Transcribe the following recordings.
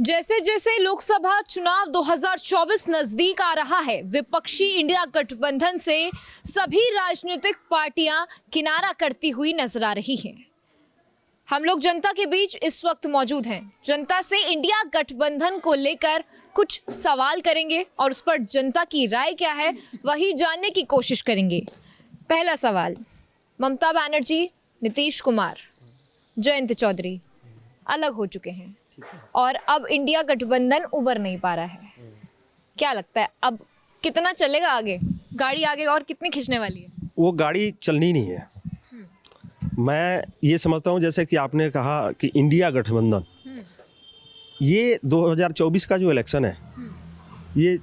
जैसे जैसे लोकसभा चुनाव 2024 नजदीक आ रहा है, विपक्षी इंडिया गठबंधन से सभी राजनीतिक पार्टियां किनारा करती हुई नजर आ रही हैं। हम लोग जनता के बीच इस वक्त मौजूद हैं। जनता से इंडिया गठबंधन को लेकर कुछ सवाल करेंगे और उस पर जनता की राय क्या है वही जानने की कोशिश करेंगे। पहला सवाल, ममता बनर्जी, नीतीश कुमार, जयंत चौधरी अलग हो चुके हैं और अब इंडिया गठबंधन उबर नहीं पा रहा है। क्या लगता है अब कितना चलेगा आगे? गाड़ी आगे और कितनी खींचने वाली है? वो गाड़ी चलनी नहीं है। मैं ये समझता हूँ जैसे कि आपने कहा कि इंडिया गठबंधन, ये 2024 का जो इलेक्शन है, ये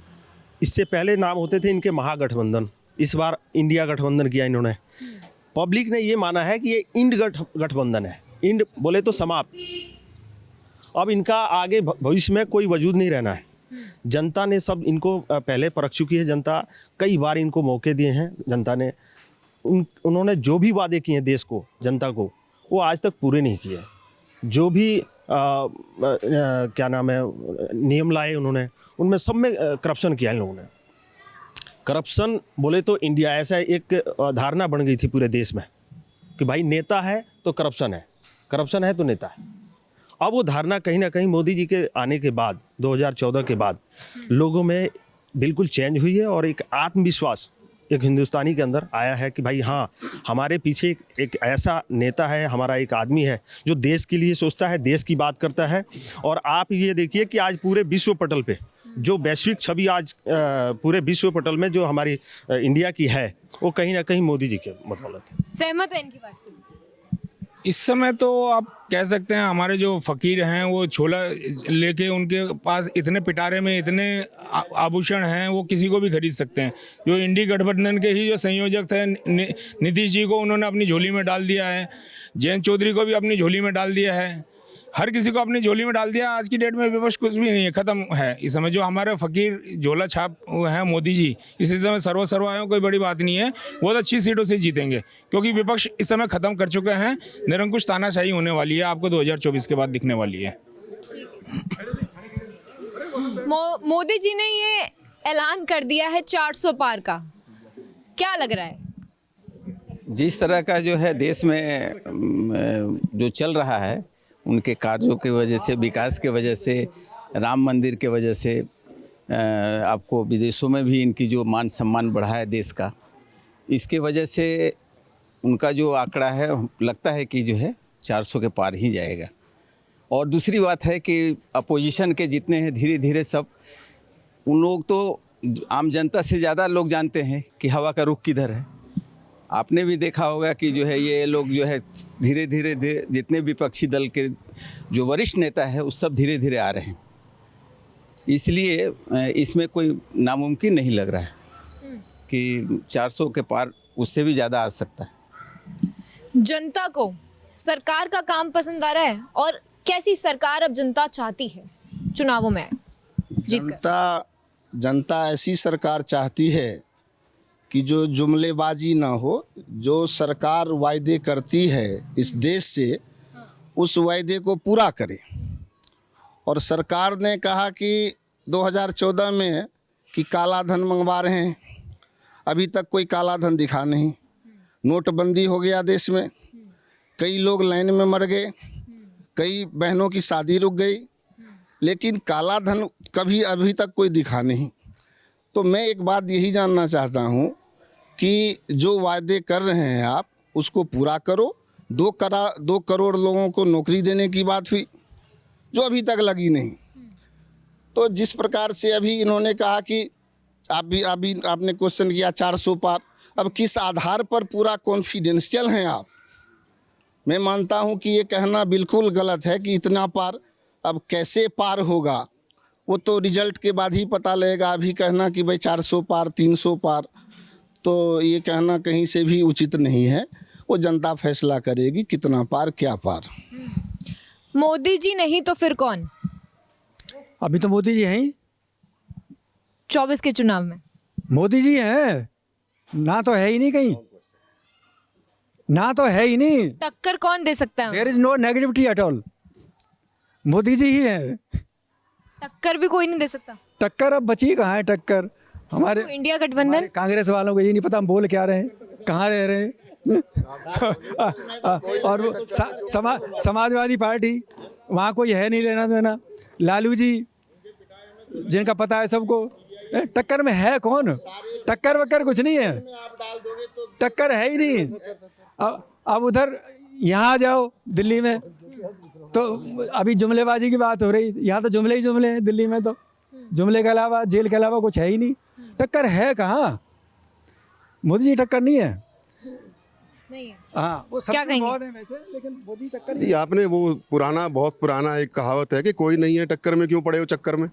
इससे पहले नाम होते थे इनके महागठबंधन। इस बार इंडिया गठबंधन किया इन्होंने। पब्लिक ने ये माना है कि ये इंड गठबंधन है। इंड बोले तो समाप्त। अब इनका आगे भविष्य में कोई वजूद नहीं रहना है। जनता ने सब इनको पहले परख चुकी है। जनता कई बार इनको मौके दिए हैं। जनता ने उन्होंने जो भी वादे किए हैं देश को, जनता को, वो आज तक पूरे नहीं किए। जो भी क्या नाम है नियम लाए उन्होंने, उनमें सब में करप्शन किया इन लोगों ने। करप्शन बोले तो इंडिया ऐसा एक धारणा बन गई थी पूरे देश में कि भाई नेता है तो करप्शन है, करप्शन है तो नेता है। अब वो धारणा कहीं ना कहीं मोदी जी के आने के बाद 2014 के बाद लोगों में बिल्कुल चेंज हुई है और एक आत्मविश्वास एक हिंदुस्तानी के अंदर आया है कि भाई हाँ, हमारे पीछे एक ऐसा नेता है, हमारा एक आदमी है जो देश के लिए सोचता है, देश की बात करता है। और आप ये देखिए कि आज पूरे विश्व पटल पे जो वैश्विक छवि आज पूरे विश्व पटल में जो हमारी इंडिया की है, वो कहीं ना कहीं मोदी जी के बदौलत है। सहमत है इनकी बात से? इस समय तो आप कह सकते हैं हमारे जो फकीर हैं वो छोला लेके उनके पास इतने पिटारे में इतने आभूषण हैं, वो किसी को भी खरीद सकते हैं। जो इंडी गठबंधन के ही जो संयोजक थे नीतीश जी को उन्होंने अपनी झोली में डाल दिया है। जयंत चौधरी को भी अपनी झोली में डाल दिया है। हर किसी को अपनी झोली में डाल दिया। आज की डेट में विपक्ष कुछ भी नहीं है, ख़त्म है। इस समय जो हमारे फकीर झोला छाप हैं मोदी जी, इस समय सर्व आए कोई बड़ी बात नहीं है। बहुत अच्छी सीटों से जीतेंगे क्योंकि विपक्ष इस समय ख़त्म कर चुके हैं। निरंकुश तानाशाही होने वाली है, आपको 2024 के बाद दिखने वाली है। मोदी जी ने ये ऐलान कर दिया है 400 पार का, क्या लग रहा है? जिस तरह का जो है देश में जो चल रहा है, उनके कार्यों की वजह से, विकास के वजह से, राम मंदिर के वजह से, आपको विदेशों में भी इनकी जो मान सम्मान बढ़ा है देश का, इसके वजह से उनका जो आंकड़ा है लगता है कि जो है 400 के पार ही जाएगा। और दूसरी बात है कि अपोजिशन के जितने हैं धीरे धीरे सब, उन लोग तो आम जनता से ज़्यादा लोग जानते हैं कि हवा का रुख किधर है। आपने भी देखा होगा कि जो है ये लोग जो है धीरे धीरे जितने विपक्षी दल के जो वरिष्ठ नेता है वो सब धीरे धीरे आ रहे हैं। इसलिए इसमें कोई नामुमकिन नहीं लग रहा है कि 400 के पार, उससे भी ज़्यादा आ सकता है। जनता को सरकार का काम पसंद आ रहा है और कैसी सरकार अब जनता चाहती है चुनावों में? जनता ऐसी सरकार चाहती है कि जो जुमलेबाजी ना हो। जो सरकार वायदे करती है इस देश से, उस वायदे को पूरा करे। और सरकार ने कहा कि 2014 में कि काला धन मंगवा रहे हैं, अभी तक कोई काला धन दिखा नहीं। नोटबंदी हो गया देश में, कई लोग लाइन में मर गए, कई बहनों की शादी रुक गई, लेकिन काला धन कभी अभी तक कोई दिखा नहीं। तो मैं एक बात यही जानना चाहता हूँ कि जो वायदे कर रहे हैं आप, उसको पूरा करो। 2 करोड़ लोगों को नौकरी देने की बात हुई जो अभी तक लगी नहीं। तो जिस प्रकार से अभी इन्होंने कहा कि अभी आपने क्वेश्चन किया 400 पार, अब किस आधार पर पूरा कॉन्फिडेंशियल हैं आप? मैं मानता हूं कि ये कहना बिल्कुल गलत है कि इतना पार। अब कैसे पार होगा वो तो रिजल्ट के बाद ही पता लगेगा। अभी कहना कि भाई 400 पार, 300 पार, तो ये कहना कहीं से भी उचित नहीं है। वो जनता फैसला करेगी कितना पार, क्या पार। मोदी जी नहीं तो फिर कौन? अभी तो मोदी जी हैं ही। 24 के चुनाव में मोदी जी हैं, ना तो है ही नहीं कहीं, ना तो है ही नहीं। टक्कर कौन दे सकता है? There is no negativity at all. Modi ji ही हैं। टक्कर भी कोई नहीं दे सकता। टक्कर अब बची कहाँ है टक्कर? हमारे तो इंडिया गठबंधन हमारे कांग्रेस वालों को ये नहीं पता हम बोल क्या रहे हैं, कहाँ रह रहे हैं। और वो समाजवादी पार्टी, वहाँ कोई है नहीं लेना देना। लालू जी जिनका पता है सबको, टक्कर में है कौन? टक्कर वक्कर कुछ नहीं है, टक्कर है ही नहीं। अब उधर यहाँ जाओ दिल्ली में तो अभी जुमलेबाजी की बात हो रही, यहाँ तो जुमले ही जुमले हैं। दिल्ली में तो जुमले के अलावा, जेल के अलावा कुछ है ही नहीं। टक्कर है कहाँ? मोदी जी टक्कर नहीं है। नहीं है। हाँ, वो क्या सबसे बहुत है वैसे, लेकिन मोदी टक्कर नहीं जी आपने वो बहुत पुराना एक कहावत है कि कोई नहीं है टक्कर में, क्यों पड़े हो चक्कर में।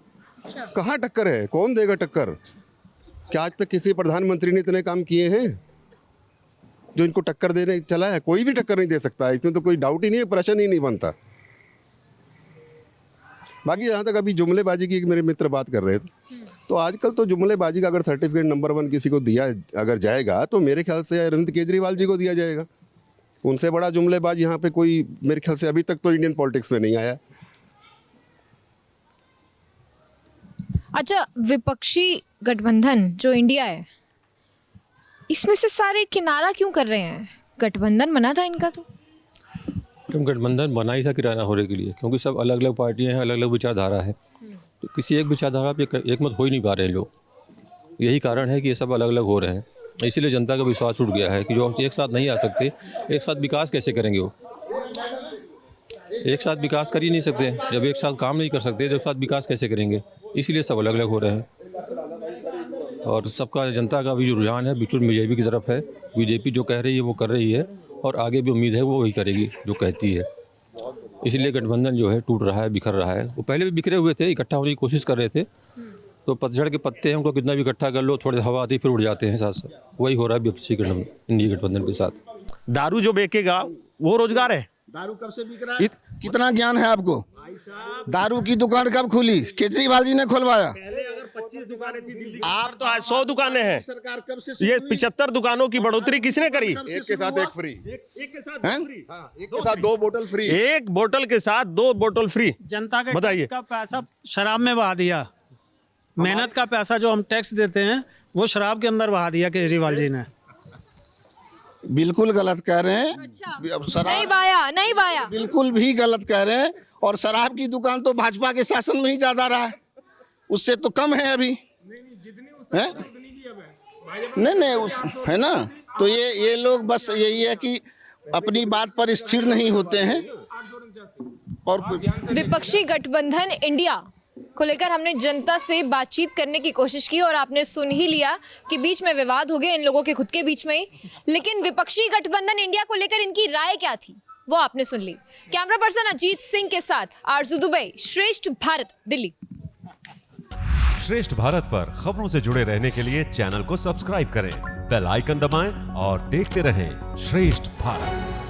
कहाँ टक्कर है? कौन देगा टक्कर? क्या आज तक किसी प्रधानमंत्री ने इतने काम किए हैं जो इनको टक्कर देने चला है? कोई भी टक्कर नहीं दे सकता, इसमें तो कोई डाउट ही नहीं है, प्रश्न ही नहीं बनता। बाकी जहाँ तक अभी जुमलेबाजी की मेरे मित्र बात कर रहे थे, तो आजकल तो जुमलेबाजी का अगर सर्टिफिकेट नंबर 1 किसी को दिया अगर जाएगा तो मेरे ख्याल से अरविंद केजरीवाल जी को दिया जाएगा। उनसे बड़ा जुमलेबाज यहाँ पे कोई मेरे ख्याल से अभी तक तो इंडियन पॉलिटिक्स में नहीं आया। अच्छा, विपक्षी गठबंधन जो इंडिया है, इसमें से सारे किनारा क्यों कर रहे हैं? गठबंधन बना था इनका तो। गठबंधन बना ही था किराना होने के लिए, क्योंकि सब अलग अलग पार्टियां हैं, अलग अलग विचारधारा है, तो किसी एक विचारधारा पे एक मत हो ही नहीं पा रहे हैं लोग। यही कारण है कि ये सब अलग अलग हो रहे हैं। इसीलिए जनता का विश्वास उठ गया है कि जो एक साथ नहीं आ सकते, एक साथ विकास कैसे करेंगे? वो एक साथ विकास कर ही नहीं सकते। जब एक साथ काम नहीं कर सकते तो एक साथ विकास कैसे करेंगे? इसीलिए सब अलग अलग हो रहे हैं। और सबका, जनता का भी जो रुझान है बिल्कुल बीजेपी की तरफ है। बीजेपी जो कह रही है वो कर रही है, और आगे भी उम्मीद है वो वही करेगी जो कहती है। इसलिए गठबंधन जो है टूट रहा है, बिखर रहा है। वो पहले भी बिखरे हुए थे, इकट्ठा होने की कोशिश कर रहे थे, तो पतझड़ के पत्ते हैं, उनको कितना भी इकट्ठा कर लो, थोड़ी हवा आती फिर उड़ जाते हैं साथ साथ। वही हो रहा है विपक्षी इंडिया गठबंधन के साथ। दारू जो बेचेगा वो रोजगार है। दारू कब से बिक रहा है? कितना ज्ञान है आपको? दारू की दुकान कब खुली? केजरीवाल जी ने खुलवाया। आप तो आज 100 दुकानें हैं। सरकार कब से? ये 75 दुकानों की बढ़ोतरी किसने करी? एक के साथ एक फ्री, हैं? एक के साथ 2 बोतल फ्री। एक बोतल के साथ 2 बोतल फ्री। जनता के बताइए। टैक्स का पैसा शराब में बहा दिया। मेहनत का पैसा जो हम टैक्स देते हैं वो शराब के अंदर बहा दिया केजरीवाल जी ने। बिल्कुल गलत कह रहे हैं। अब नहीं बाया। बिल्कुल भी गलत कह रहे हैं। और शराब की दुकान तो भाजपा के शासन में ही ज्यादा रहा है, उससे तो कम है अभी। है? नहीं है ना। तो ये लोग बस यही है कि अपनी बात पर स्थिर नहीं होते हैं। और विपक्षी गठबंधन इंडिया को लेकर हमने जनता से बातचीत करने की कोशिश की, और आपने सुन ही लिया कि बीच में विवाद हो गया इन लोगों के खुद के बीच में ही। लेकिन विपक्षी गठबंधन इंडिया को लेकर इनकी राय क्या थी वो आपने सुन ली। कैमरा पर्सन अजीत सिंह के साथ आरजू दुबे, श्रेष्ठ भारत, दिल्ली। श्रेष्ठ भारत पर खबरों से जुड़े रहने के लिए चैनल को सब्सक्राइब करें, बेल आइकन दबाएं और देखते रहें श्रेष्ठ भारत।